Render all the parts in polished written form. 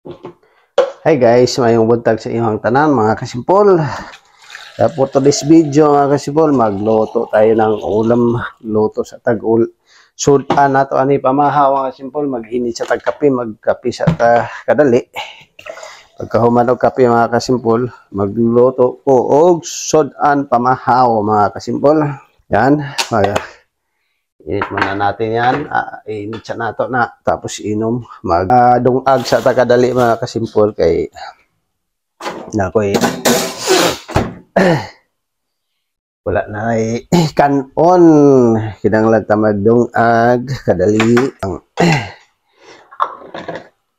Hi guys, mayong buntag sa inyong tanan mga kasimpol. For today's video mga kasimpol, magluto tayo ng ulam, luto sa tag-ul. Sudan nato ani pamahaw mga kasimpol, mag-init sa tagkape, magkape sa kadali. Pagkahuman og kape mga kasimpol, magluto ko og sudan pamahaw mga kasimpol. Yan, init muna natin yan. Init siya nato na. Tapos inom. Magdungag sa takadali mga kasimpol kay nakoy wala na ay kanon. Kinanglan ta magdungag kadali.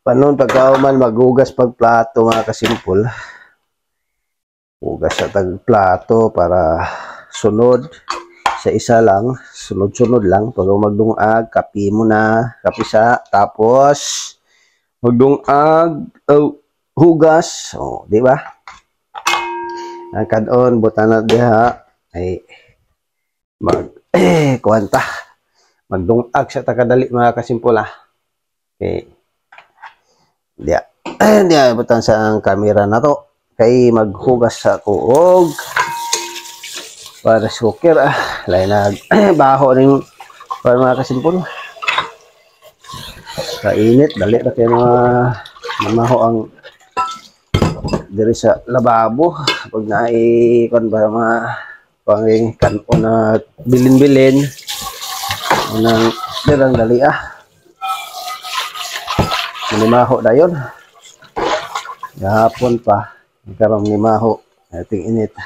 Panon pagkauman maghugas pag plato mga kasimpol. Hugas sa tag plato para sunod. Sa isa lang, sunod-sunod lang. Pag magdungag, kape mo na, kape sa, tapos magdungag, hugas, di ba? Ang kanon, buta na diha, ay kuwanta, magdungag sa takadali mga kasimpula. Okay. Diya, butan sa ang kamera na to, kay maghugas sa kuog, para suker lain na baho ring para mga kasimpol kainit dali na kayo mamaho ang diri sa lababo pag naikon ba mga panging kanon na bilin-bilin nang dirang dali manimaho dayon gahapon pa karong nimaho ating init.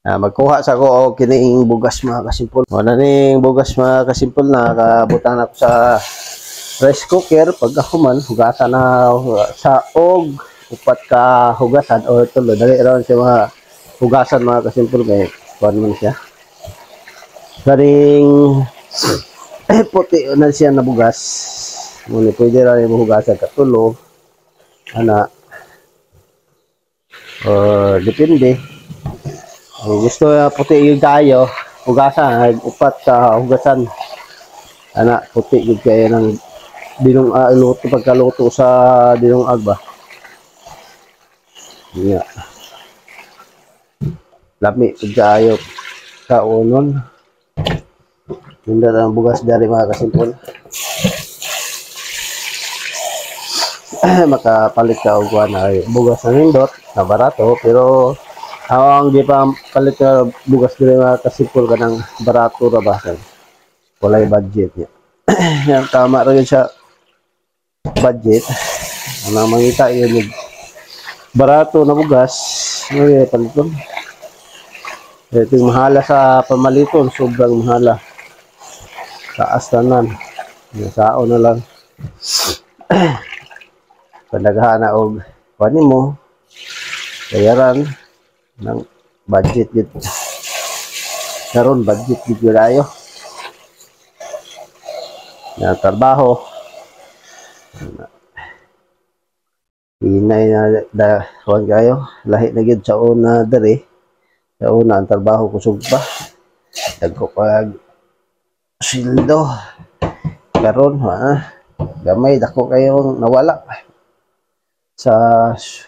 Magkuha sa ko o kining bugas mga kasimpol. Wala ning bugas mga kasimpol na kabutan ako sa rice cooker. Pagkahuman, hugasan na sa og upat ka hugasan o tulo. Dali ron siya mga hugasan mga kasimpol kay kuan man siya. Karing puti na siya na bugas. Muna pwede rin yung hugasan katulo. Depende. Gusto puti yung tayo, hugasan, upat sa hugasan. Puti yung kaya ng luto, pagkaluto sa dinungag ba. Yeah. Lami, pagkayo sa unon. Hindi na bugas dari mga kasimpol. Makapalit ka og na bugas na nindot, na barato, pero ang di pa palit na bugas din mga kasimpol ka ng barato na ba? Walay budget niya. Yan, tama rin siya budget. Ang mangita yun yung barato na bugas. Ay, paliton. Ito yung mahala sa pamaliton. Sobrang mahala. Taas tanan. Sao na lang. Pandaghan na og panin mo. Bayaran ng budget gid karon budget gid ayo na trabaho inay na kuan kayo lahi na gid sa una dere sa una ang trabaho kusog pa dagko pag sildo karon gamay dako kayong nawala sa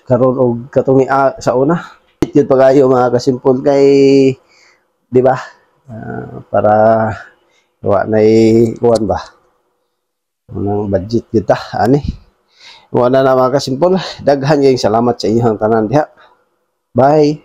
karon og katungi sa una. Yun pagayo mga kasimpol kay di ba para wa nay kuan ba unang budget kita ani wala na mga kasimpol daghan yung salamat sa inyong tanan diha. Bye.